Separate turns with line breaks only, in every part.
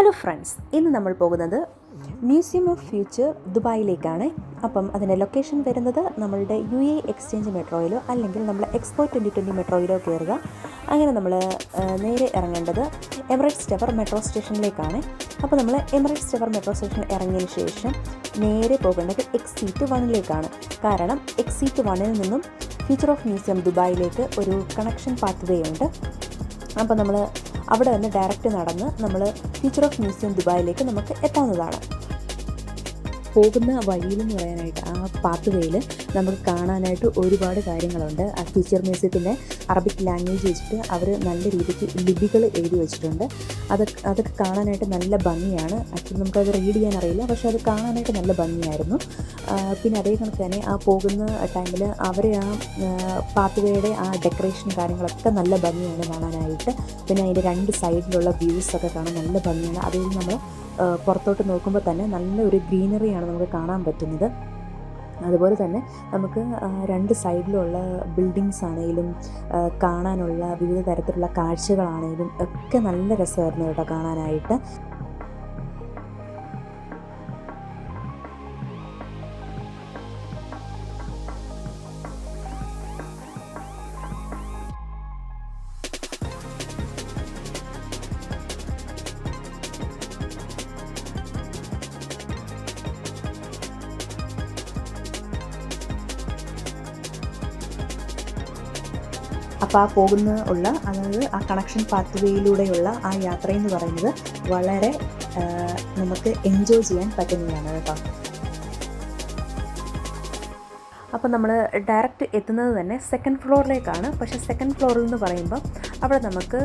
Hello friends, ഇന്ന് നമ്മൾ പോകുന്നത് മ്യൂസിയം ഓഫ് ഫ്യൂച്ചർ ദുബായിലേക്കാണ്. അപ്പം അതിൻ്റെ ലൊക്കേഷൻ വരുന്നത് നമ്മളുടെ UAE എക്സ്ചേഞ്ച് മെട്രോയിലോ അല്ലെങ്കിൽ നമ്മൾ എക്സ്പോ 2020 മെട്രോയിലോ കയറുക. അങ്ങനെ നമ്മൾ നേരെ ഇറങ്ങേണ്ടത് എമിറേറ്റ്സ് ടവർ മെട്രോ സ്റ്റേഷനിലേക്കാണ്. അപ്പോൾ നമ്മൾ എമിറേറ്റ്സ് ടവർ മെട്രോ സ്റ്റേഷനിൽ ഇറങ്ങിയതിന് ശേഷം നേരെ പോകേണ്ടത് എക്സിറ്റ് 1ലേക്കാണ്. കാരണം എക്സിറ്റ് 1ൽ നിന്നും ഫ്യൂച്ചർ ഓഫ് മ്യൂസിയം ദുബായിലേക്ക് ഒരു കണക്ഷൻ പാത്ത് വേ ഉണ്ട്. അപ്പോൾ നമ്മൾ അവിടെ നിന്ന് ഡയറക്റ്റ് നടന്ന് നമ്മൾ ഫ്യൂച്ചർ ഓഫ് മ്യൂസിയം ദുബായിലേക്ക് നമുക്ക് എത്താവുന്നതാണ്. പോകുന്ന വഴിയിലെന്ന് പറയാനായിട്ട് ആ പാത്ത് വേയിൽ നമുക്ക് കാണാനായിട്ട് ഒരുപാട് കാര്യങ്ങളുണ്ട്. ആ ഫ്യൂച്ചർ മ്യൂസിയത്തിൻ്റെ അറബിക് ലാംഗ്വേജ് വെച്ചിട്ട് അവർ നല്ല രീതിക്ക് ലിപികൾ എഴുതി വെച്ചിട്ടുണ്ട്. അതൊക്കെ കാണാനായിട്ട് നല്ല ഭംഗിയാണ്. ആക്ച്വലി നമുക്കത് റീഡ് ചെയ്യാൻ അറിയില്ല, പക്ഷേ അത് കാണാനായിട്ട് നല്ല ഭംഗിയായിരുന്നു. പിന്നെ അതേ കണക്ക് തന്നെ ആ പോകുന്ന ടൈമിൽ അവർ ആ പാത്ത് വേയുടെ ആ ഡെക്കറേഷൻ കാര്യങ്ങളൊക്കെ നല്ല ഭംഗിയാണ് കാണാനായിട്ട്. പിന്നെ അതിൻ്റെ രണ്ട് സൈഡിലുള്ള വ്യൂസൊക്കെ കാണാൻ നല്ല ഭംഗിയാണ്. അതിൽ നമ്മൾ പുറത്തോട്ട് നോക്കുമ്പോൾ തന്നെ നല്ലൊരു ഗ്രീനറിയാണ് നമുക്ക് കാണാൻ പറ്റുന്നത്. അതുപോലെ തന്നെ നമുക്ക് രണ്ട് സൈഡിലുള്ള ബിൽഡിങ്സ് ആണെങ്കിലും കാണാനുള്ള വിവിധ തരത്തിലുള്ള കാഴ്ചകളാണെങ്കിലും ഒക്കെ നല്ല രസമായിരുന്നു കേട്ടോ കാണാനായിട്ട്. അപ്പോൾ ആ അതായത് ആ കണക്ഷൻ പാത്ത് വേയിലൂടെയുള്ള ആ യാത്രയെന്ന് പറയുന്നത് വളരെ നമുക്ക് എൻജോയ് ചെയ്യാൻ പറ്റുന്നതാണ് കേട്ടോ. അപ്പോൾ നമ്മൾ ഡയറക്റ്റ് എത്തുന്നത് തന്നെ സെക്കൻഡ് ഫ്ലോറിലേക്കാണ്. പക്ഷേ സെക്കൻഡ് ഫ്ലോറിൽ എന്ന് പറയുമ്പോൾ അവിടെ നമുക്ക്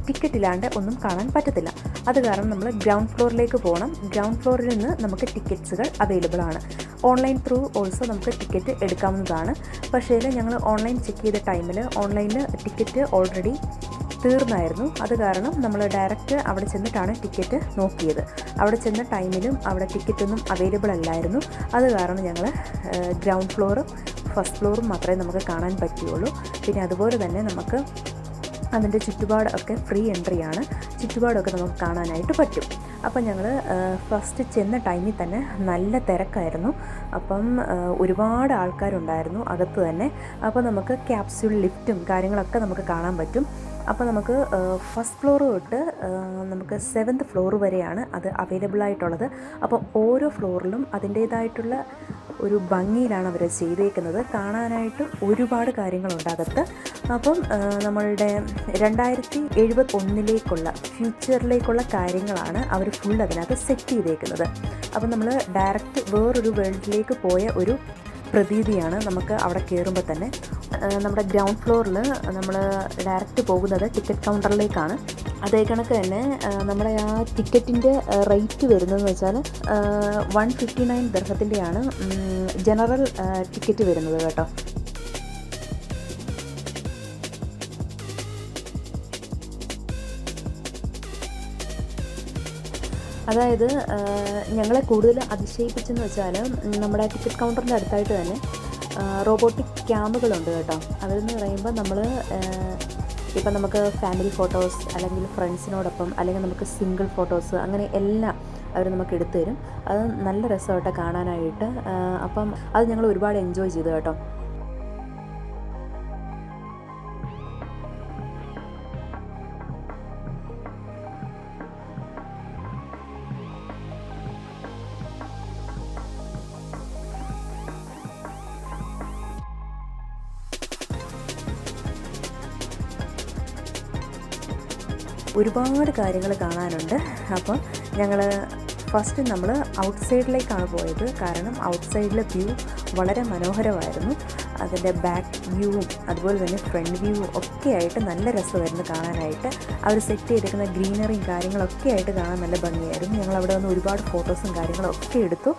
ടിക്കറ്റ് ഇല്ലാണ്ട് ഒന്നും കാണാൻ പറ്റത്തില്ല. അത് കാരണം നമ്മൾ ഗ്രൗണ്ട് ഫ്ലോറിലേക്ക് പോകണം. ഗ്രൗണ്ട് ഫ്ലോറിൽ നിന്ന് നമുക്ക് ടിക്കറ്റ്സുകൾ അവൈലബിൾ ആണ്. ഓൺലൈൻ ത്രൂ ഓൾസോ നമുക്ക് ടിക്കറ്റ് എടുക്കാവുന്നതാണ്. പക്ഷേ ഞങ്ങൾ ഓൺലൈൻ ചെക്ക് ചെയ്ത ടൈമിൽ ഓൺലൈനിൽ ടിക്കറ്റ് ഓൾറെഡി തീർന്നായിരുന്നു. അത് കാരണം നമ്മൾ ഡയറക്റ്റ് അവിടെ ചെന്നിട്ടാണ് ടിക്കറ്റ് നോക്കിയത്. അവിടെ ചെന്ന ടൈമിലും അവിടെ ടിക്കറ്റൊന്നും അവൈലബിൾ അല്ലായിരുന്നു. അത് കാരണം ഞങ്ങൾ ഗ്രൗണ്ട് ഫ്ലോറും ഫസ്റ്റ് ഫ്ലോറും മാത്രമേ നമുക്ക് കാണാൻ പറ്റുകയുള്ളൂ. പിന്നെ അതുപോലെ തന്നെ നമുക്ക് അതിൻ്റെ ചുറ്റുപാടൊക്കെ ഫ്രീ എൻട്രിയാണ്. ചുറ്റുപാടൊക്കെ നമുക്ക് കാണാനായിട്ട് പറ്റും. അപ്പം ഞങ്ങൾ ഫസ്റ്റ് ചെന്ന ടൈമിൽ തന്നെ നല്ല തിരക്കായിരുന്നു. അപ്പം ഒരുപാട് ആൾക്കാരുണ്ടായിരുന്നു അകത്ത് തന്നെ. അപ്പോൾ നമുക്ക് ക്യാപ്സ്യൂൾ ലിഫ്റ്റും കാര്യങ്ങളൊക്കെ നമുക്ക് കാണാൻ പറ്റും. അപ്പോൾ നമുക്ക് ഫസ്റ്റ് ഫ്ലോർ തൊട്ട് നമുക്ക് 7th ഫ്ലോർ വരെയാണ് അത് അവൈലബിൾ ആയിട്ടുള്ളത്. അപ്പം ഓരോ ഫ്ലോറിലും അതിൻ്റേതായിട്ടുള്ള ഒരു ഭംഗിയിലാണ് അവർ ചെയ്തേക്കുന്നത്. കാണാനായിട്ട് ഒരുപാട് കാര്യങ്ങളുണ്ട് അകത്ത്. അപ്പം നമ്മളുടെ 2071ലേക്കുള്ള ഫ്യൂച്ചറിലേക്കുള്ള കാര്യങ്ങളാണ് അവർ ഫുൾ അതിനകത്ത് സെറ്റ് ചെയ്തേക്കുന്നത്. അപ്പം നമ്മൾ ഡയറക്റ്റ് വേറൊരു വേൾഡിലേക്ക് പോയ ഒരു പ്രതീതിയാണ് നമുക്ക് അവിടെ കയറുമ്പോൾ തന്നെ. നമ്മുടെ ഗ്രൗണ്ട് ഫ്ലോറിൽ നമ്മൾ ഡയറക്റ്റ് പോകുന്നത് ടിക്കറ്റ് കൗണ്ടറിലേക്കാണ്. അതേ കണക്ക് തന്നെ നമ്മുടെ ആ ടിക്കറ്റിൻ്റെ റേറ്റ് വരുന്നതെന്ന് വെച്ചാൽ 159 ദിർഹത്തിൻ്റെയാണ് ജനറൽ ടിക്കറ്റ് വരുന്നത് കേട്ടോ. അതായത് ഞങ്ങളെ കൂടുതൽ അതിശയിപ്പിച്ചെന്ന് വെച്ചാൽ നമ്മുടെ ടിക്കറ്റ് കൗണ്ടറിൻ്റെ അടുത്തായിട്ട് തന്നെ റോബോട്ടിക് ക്യാമുകളുണ്ട് കേട്ടോ. അതെന്ന് പറയുമ്പോൾ നമ്മൾ ഇപ്പം നമുക്ക് ഫാമിലി ഫോട്ടോസ് അല്ലെങ്കിൽ ഫ്രണ്ട്സിനോടൊപ്പം അല്ലെങ്കിൽ നമുക്ക് സിംഗിൾ ഫോട്ടോസ് അങ്ങനെ എല്ലാം അവർ നമുക്ക് എടുത്തു തരും. അത് നല്ല രസമായിട്ട് കാണാനായിട്ട്. അപ്പം അത് ഞങ്ങൾ ഒരുപാട് എൻജോയ് ചെയ്തു കേട്ടോ. ഒരുപാട് കാര്യങ്ങൾ കാണാനുണ്ട്. അപ്പം ഞങ്ങൾ ഫസ്റ്റ് നമ്മൾ ഔട്ട് സൈഡിലേക്കാണ് പോയത്. കാരണം ഔട്ട് സൈഡിലെ വ്യൂ വളരെ മനോഹരമായിരുന്നു. അതിൻ്റെ ബാക്ക് വ്യൂവും അതുപോലെ തന്നെ ഫ്രണ്ട് വ്യൂവും ഒക്കെ ആയിട്ട് നല്ല രസമായിരുന്നു കാണാനായിട്ട്. അവർ സെറ്റ് ചെയ്തിരിക്കുന്ന ഗ്രീനറിയും കാര്യങ്ങളൊക്കെ ആയിട്ട് കാണാൻ നല്ല ഭംഗിയായിരുന്നു. ഞങ്ങൾ അവിടെ വന്ന് ഒരുപാട് ഫോട്ടോസും കാര്യങ്ങളും ഒക്കെ എടുത്തു.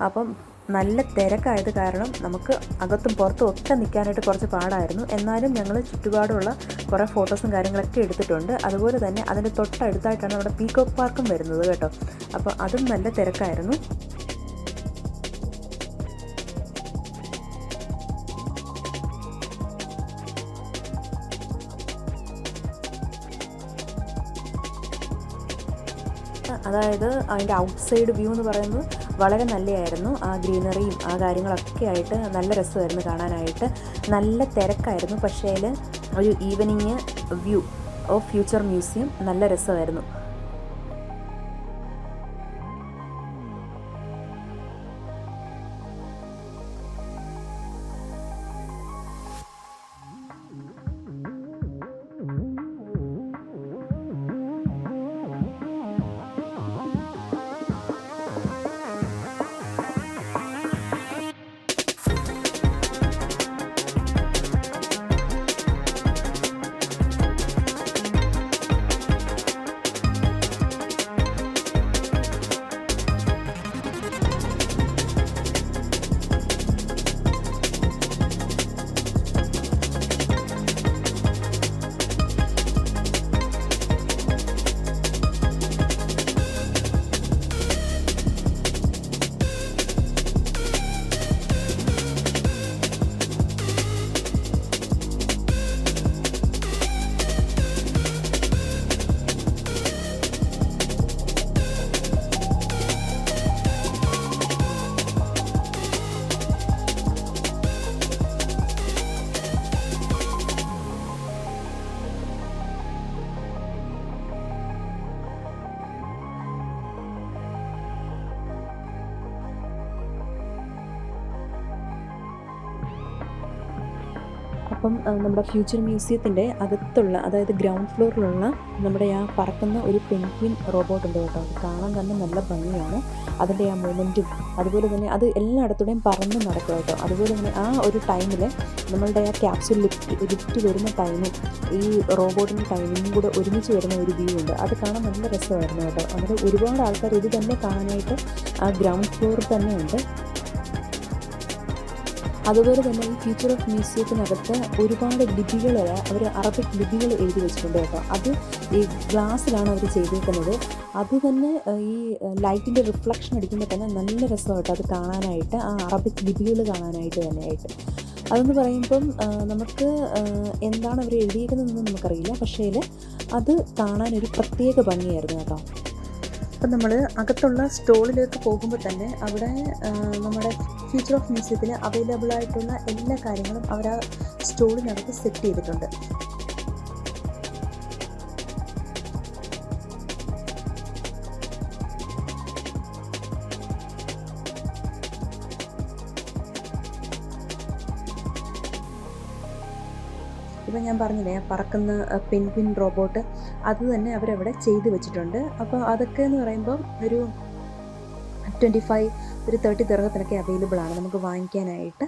അപ്പം നല്ല തിരക്കായത് കാരണം നമുക്ക് അകത്തും പുറത്തും ഒക്കെ നിൽക്കാനായിട്ട് കുറച്ച് പാടായിരുന്നു. എന്നാലും ഞങ്ങൾ ചുറ്റുപാടുള്ള കുറേ ഫോട്ടോസും കാര്യങ്ങളൊക്കെ എടുത്തിട്ടുണ്ട്. അതുപോലെ തന്നെ അതിൻ്റെ തൊട്ടടുത്തായിട്ടാണ് നമ്മുടെ പീകോക്ക് പാർക്കും വരുന്നത് കേട്ടോ. അപ്പോൾ അതും നല്ല തിരക്കായിരുന്നു. അതായത് അതിൻ്റെ ഔട്ട്സൈഡ് വ്യൂ എന്ന് പറയുന്നത് വളരെ നല്ലതായിരുന്നു. ആ ഗ്രീനറിയും ആ കാര്യങ്ങളൊക്കെ ആയിട്ട് നല്ല രസമായിരുന്നു കാണാനായിട്ട്. നല്ല തിരക്കായിരുന്നു, പക്ഷേ ഒരു evening view of future museum നല്ല രസമായിരുന്നു. അപ്പം നമ്മുടെ ഫ്യൂച്ചർ മ്യൂസിയത്തിൻ്റെ അകത്തുള്ള, അതായത് ഗ്രൗണ്ട് ഫ്ലോറിലുള്ള നമ്മുടെ ആ പറക്കുന്ന ഒരു പെൻഗ്വിൻ റോബോട്ട് ഉണ്ട് കേട്ടോ. അത് കാണാൻ തന്നെ നല്ല ഭംഗിയാണ്. അതിൻ്റെ ആ മൂമെൻറ്റും അതുപോലെ തന്നെ അത് എല്ലായിടത്തൂടെയും പറന്ന് നടക്കുക കേട്ടോ. അതുപോലെ തന്നെ ആ ഒരു ടൈമിൽ നമ്മളുടെ ആ ക്യാപ്സ്യൂൾ ലിഫ്റ്റ് വരുന്ന ടൈമും ഈ റോബോട്ടിൻ്റെ ടൈമിങ്ങും കൂടെ ഒരുമിച്ച് വരുന്ന ഒരു വ്യൂ ഉണ്ട്. അത് കാണാൻ നല്ല രസമായിരുന്നു കേട്ടോ. അവിടെ ഒരുപാട് ആൾക്കാർ ഇത് തന്നെ കാണാനായിട്ട് ആ ഗ്രൗണ്ട് ഫ്ലോറിൽ തന്നെ ഉണ്ട്. അതുപോലെ തന്നെ ഈ ഫ്യൂച്ചർ ഓഫ് മ്യൂസിയത്തിനകത്ത് ഒരുപാട് ലിപികൾ, അവർ അറബിക് ലിപികൾ എഴുതി വെച്ചിട്ടുണ്ട് കേട്ടോ. അത് ഈ ഗ്ലാസ്സിലാണ് അവർ ചെയ്തിരിക്കുന്നത്. അത് തന്നെ ഈ ലൈറ്റിൻ്റെ റിഫ്ലക്ഷൻ അടിക്കുമ്പോൾ തന്നെ നല്ല രസമായിട്ട് അത് കാണാനായിട്ട്, ആ അറബിക് ലിപികൾ കാണാനായിട്ട് തന്നെയായിട്ട്. അതെന്ന് പറയുമ്പം നമുക്ക് എന്താണ് അവർ എഴുതിയിരിക്കുന്നതെന്ന് നമുക്കറിയില്ല, പക്ഷേ അത് കാണാനൊരു പ്രത്യേക ഭംഗിയായിരുന്നു കേട്ടോ. അപ്പം നമ്മൾ അകത്തുള്ള സ്റ്റോളിലേക്ക് പോകുമ്പോൾ തന്നെ അവിടെ നമ്മുടെ ഫ്യൂച്ചർ ഓഫ് മ്യൂസിയത്തിൽ അവൈലബിൾ ആയിട്ടുള്ള എല്ലാ കാര്യങ്ങളും അവർ ആ സ്റ്റോളിനകത്ത് സെറ്റ് ചെയ്തിട്ടുണ്ട്. ഇപ്പം ഞാൻ പറഞ്ഞില്ലേ പറക്കുന്ന പെൻഗ്വിൻ റോബോട്ട്, അത് തന്നെ അവരവിടെ ചെയ്ത് വെച്ചിട്ടുണ്ട്. അപ്പോൾ അതൊക്കെ എന്ന് പറയുമ്പം ഒരു 30 ദിർഹത്തിനൊക്കെ അവൈലബിൾ ആണ് നമുക്ക് വാങ്ങിക്കാനായിട്ട്.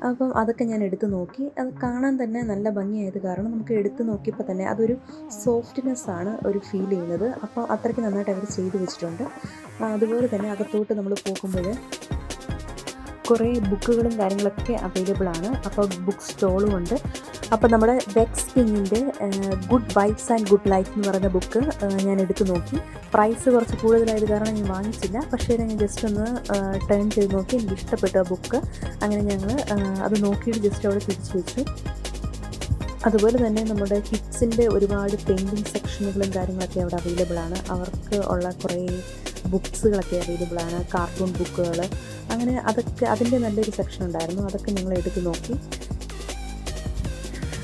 അപ്പം അതൊക്കെ ഞാൻ എടുത്ത് നോക്കി. അത് കാണാൻ തന്നെ നല്ല ഭംഗിയായത് കാരണം നമുക്ക് എടുത്ത് നോക്കിയപ്പോൾ തന്നെ അതൊരു സോഫ്റ്റ്നെസ്സാണ് ഒരു ഫീൽ ചെയ്യുന്നത്. അപ്പോൾ അത്രയ്ക്ക് നന്നായിട്ട് അവർ ചെയ്ത് വെച്ചിട്ടുണ്ട്. അതുപോലെ തന്നെ അകത്തോട്ട് നമ്മൾ പോകുമ്പോൾ കുറേ ബുക്കുകളും കാര്യങ്ങളൊക്കെ അവൈലബിൾ ആണ്. അപ്പോൾ ബുക്ക് സ്റ്റോളും ഉണ്ട്. അപ്പോൾ നമ്മുടെ വെക്സ് കിങ്ങിൻ്റെ good vibes and good life എന്ന് പറയുന്ന ബുക്ക് ഞാൻ എടുത്ത് നോക്കി. പ്രൈസ് കുറച്ച് കൂടുതലായത് കാരണം ഞാൻ വാങ്ങിച്ചില്ല, പക്ഷേ ഞാൻ ജസ്റ്റ് ഒന്ന് ടേൺ ചെയ്ത് നോക്കി. എനിക്ക് ഇഷ്ടപ്പെട്ട ബുക്ക്. അങ്ങനെ ഞങ്ങൾ അത് നോക്കിയിട്ട് ജസ്റ്റ് അവിടെ തിരിച്ചു വെച്ചു. അതുപോലെ തന്നെ നമ്മുടെ കിഡ്സിൻ്റെ ഒരുപാട് പെയിൻറ്റിങ് സെക്ഷനുകളും കാര്യങ്ങളൊക്കെ അവിടെ അവൈലബിൾ ആണ്. അവർക്ക് ഉള്ള കുറേ ബുക്സുകളൊക്കെ അവൈലബിൾ ആണ്, കാർട്ടൂൺ ബുക്കുകൾ, അങ്ങനെ അതൊക്കെ അതിൻ്റെ നല്ലൊരു സെക്ഷൻ ഉണ്ടായിരുന്നു. അതൊക്കെ ഞങ്ങൾ എടുത്ത് നോക്കി.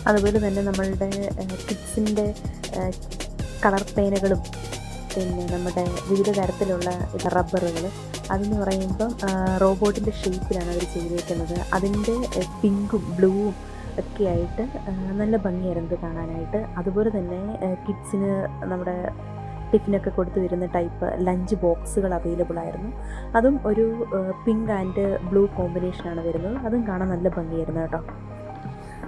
അതുപോലെ തന്നെ നമ്മളുടെ കിഡ്സിൻ്റെ കളർ പേനകളും പിന്നെ നമ്മുടെ വിവിധ തരത്തിലുള്ള റബ്ബറുകൾ, അതെന്ന് പറയുമ്പം റോബോട്ടിൻ്റെ ഷേപ്പിലാണ് അവർ ചെയ്തിരിക്കുന്നത്. അതിൻ്റെ പിങ്കും ബ്ലൂവും ഒക്കെ ആയിട്ട് നല്ല ഭംഗിയായിരുന്നു കാണാനായിട്ട്. അതുപോലെ തന്നെ കിഡ്സിന് നമ്മുടെ ടിഫിനൊക്കെ കൊടുത്തു വരുന്ന ടൈപ്പ് ലഞ്ച് ബോക്സുകൾ അവൈലബിൾ ആയിരുന്നു. അതും ഒരു പിങ്ക് ആൻഡ് ബ്ലൂ കോമ്പിനേഷനാണ് വരുന്നത്. അതും കാണാൻ നല്ല ഭംഗിയായിരുന്നു കേട്ടോ.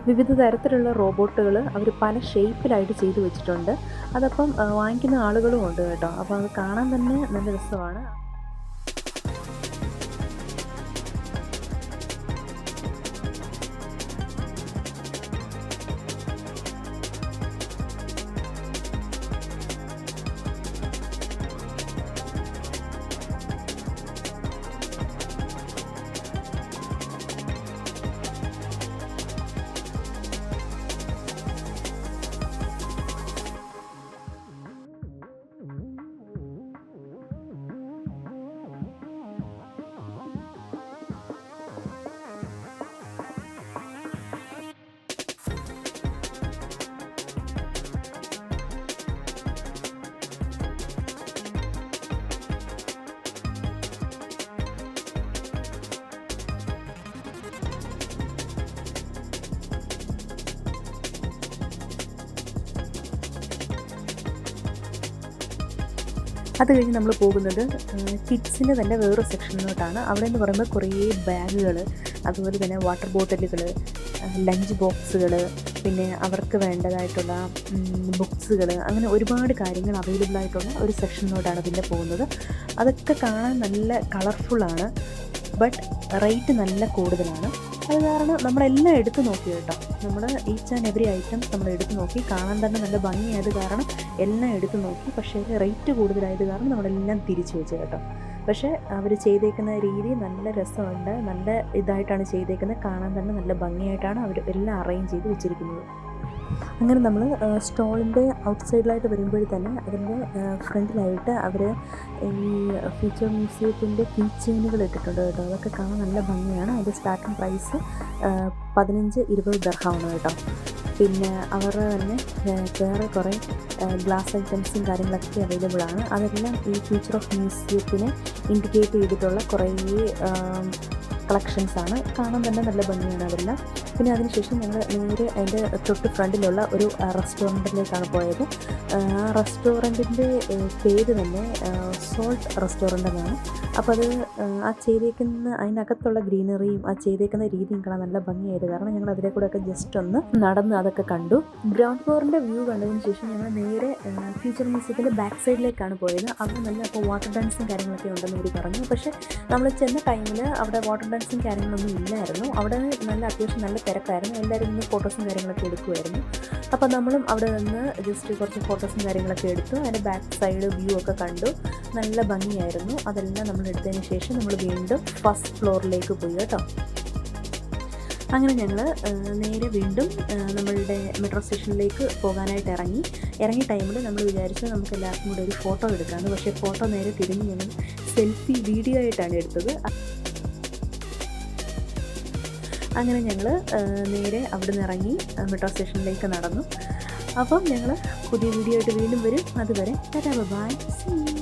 വിവിധ തരത്തിലുള്ള റോബോട്ടുകൾ അവർ പല ഷേപ്പിലായിട്ട് ചെയ്തു വെച്ചിട്ടുണ്ട്. അതപ്പം വാങ്ങിക്കുന്ന ആളുകളും ഉണ്ട് കേട്ടോ. അപ്പോൾ അത് കാണാൻ തന്നെ നല്ല രസമാണ്. അത് കഴിഞ്ഞ് നമ്മൾ പോകുന്നത് കിഡ്സിൻ്റെ തന്നെ വേറൊരു സെക്ഷനിലോട്ടാണ്. അവിടെ എന്ന് പറയുമ്പോൾ കുറേ ബാഗുകൾ, അതുപോലെ തന്നെ വാട്ടർ ബോട്ടിലുകൾ, ലഞ്ച് ബോക്സുകൾ, പിന്നെ അവർക്ക് വേണ്ടതായിട്ടുള്ള ബുക്സുകൾ, അങ്ങനെ ഒരുപാട് കാര്യങ്ങൾ അവൈലബിൾ ആയിട്ടുള്ള ഒരു സെക്ഷനിലോട്ടാണ് പിന്നെ പോകുന്നത്. അതൊക്കെ കാണാൻ നല്ല കളർഫുള്ളാണ്, ബട്ട് റേറ്റ് നല്ല കൂടുതലാണ്. അത് കാരണം നമ്മളെല്ലാം എടുത്ത് നോക്കി കേട്ടോ. നമ്മൾ ഈച്ച് ആൻഡ് എവറി ഐറ്റംസ് നമ്മൾ എടുത്ത് നോക്കി, കാണാൻ തന്നെ നല്ല ഭംഗിയായത് കാരണം എല്ലാം എടുത്ത് നോക്കി. പക്ഷേ റേറ്റ് കൂടുതലായത് കാരണം നമ്മളെല്ലാം തിരിച്ചു വെച്ചു കേട്ടോ. പക്ഷേ അവർ ചെയ്തേക്കുന്ന രീതി നല്ല രസമുണ്ട്, നല്ല ഇതായിട്ടാണ് ചെയ്തേക്കുന്നത്. കാണാൻ തന്നെ നല്ല ഭംഗിയായിട്ടാണ് അവർ എല്ലാം അറേഞ്ച് ചെയ്ത് വെച്ചിരിക്കുന്നത്. അങ്ങനെ നമ്മൾ സ്റ്റോളിൻ്റെ ഔട്ട്സൈഡിലായിട്ട് വരുമ്പോൾ തന്നെ അതിൻ്റെ ഫ്രണ്ടിലായിട്ട് അവർ ഈ ഫ്യൂച്ചർ മ്യൂസിയത്തിൻ്റെ കീ ചെയിനുകൾ ഇട്ടിട്ടുണ്ട് കേട്ടോ. അതൊക്കെ കാണാൻ നല്ല ഭംഗിയാണ്. അതിൻ്റെ സ്റ്റാർട്ടിംഗ് പ്രൈസ് 15-20 ദർഹമാണ് കേട്ടോ. പിന്നെ അവരുടെ തന്നെ വേറെ കുറേ ഗ്ലാസ് ഐറ്റംസും കാര്യങ്ങളൊക്കെ അവൈലബിൾ ആണ്. അതെല്ലാം ഈ ഫ്യൂച്ചർ ഓഫ് മ്യൂസിയത്തിനെ ഇൻഡിക്കേറ്റ് ചെയ്തിട്ടുള്ള കുറേ കളക്ഷൻസാണ്. കാണാൻ തന്നെ നല്ല ഭംഗിയാണ് അതെല്ലാം. പിന്നെ അതിനുശേഷം ഞങ്ങൾ നേരെ അതിൻ്റെ തൊട്ട് ഫ്രണ്ടിലുള്ള ഒരു റെസ്റ്റോറൻറ്റിലേക്കാണ് പോയത്. ആ റെസ്റ്റോറൻറ്റിൻ്റെ പേര് തന്നെ സോൾട്ട് റെസ്റ്റോറൻ്റ് എന്നാണ്. അപ്പോൾ അത് ആ ചെയ്തേക്കുന്ന അതിനകത്തുള്ള ഗ്രീനറിയും ആ ചെയ്തേക്കുന്ന രീതിയും കാണാൻ നല്ല ഭംഗിയായത് കാരണം ഞങ്ങൾ അതിലെ കൂടെയൊക്കെ ജസ്റ്റ് ഒന്ന് നടന്ന് അതൊക്കെ കണ്ടു. ഗ്രൗണ്ട് ഫ്ലോറിൻ്റെ വ്യൂ കണ്ടതിന് ശേഷം ഞങ്ങൾ നേരെ ഫ്യൂച്ചർ മ്യൂസിയത്തിൻ്റെ ബാക്ക് സൈഡിലേക്കാണ് പോയത്. അവിടെ നല്ല അപ്പോൾ വാട്ടർ ഡാൻസും കാര്യങ്ങളൊക്കെ ഉണ്ടെന്ന് ഇവർ പറഞ്ഞു. പക്ഷേ നമ്മൾ ചെന്ന ടൈമിൽ അവിടെ വാട്ടർ ഡാൻസും കാര്യങ്ങളൊന്നും ഇല്ലായിരുന്നു. അവിടെ നല്ല അത്യാവശ്യം നല്ല തിരക്കായിരുന്നു. എല്ലാവരും ഇന്ന് ഫോട്ടോസും കാര്യങ്ങളൊക്കെ എടുക്കുമായിരുന്നു. അപ്പോൾ നമ്മളും അവിടെ നിന്ന് ജസ്റ്റ് കുറച്ച് ഫോട്ടോസും കാര്യങ്ങളൊക്കെ എടുത്തു. അതിൻ്റെ ബാക്ക് സൈഡ് വ്യൂ ഒക്കെ കണ്ടു. നല്ല ഭംഗിയായിരുന്നു. അതെല്ലാം നമ്മൾ എടുത്തതിന് ശേഷം നമ്മൾ വീണ്ടും ഫസ്റ്റ് ഫ്ലോറിലേക്ക് പോയി കേട്ടോ. അങ്ങനെ ഞങ്ങൾ നേരെ വീണ്ടും നമ്മളുടെ മെട്രോ സ്റ്റേഷനിലേക്ക് പോകാനായിട്ട് ഇറങ്ങിയ ടൈമിൽ നമ്മൾ വിചാരിച്ചു നമുക്ക് എല്ലാവർക്കും കൂടെ ഒരു ഫോട്ടോ എടുക്കാമെന്ന്. പക്ഷേ ഫോട്ടോ നേരെ തിരിഞ്ഞ് ഞങ്ങൾ സെൽഫി വീഡിയോ ആയിട്ടാണ് എടുത്തത്. അങ്ങനെ ഞങ്ങൾ നേരെ അവിടെ നിന്ന് ഇറങ്ങി മെട്രോ സ്റ്റേഷനിലേക്ക് നടന്നു. അപ്പം ഞങ്ങൾ പുതിയ വീഡിയോ ആയിട്ട് വീണ്ടും വരും. അതുവരെ ടാറ്റാ ബൈ, സീ യു.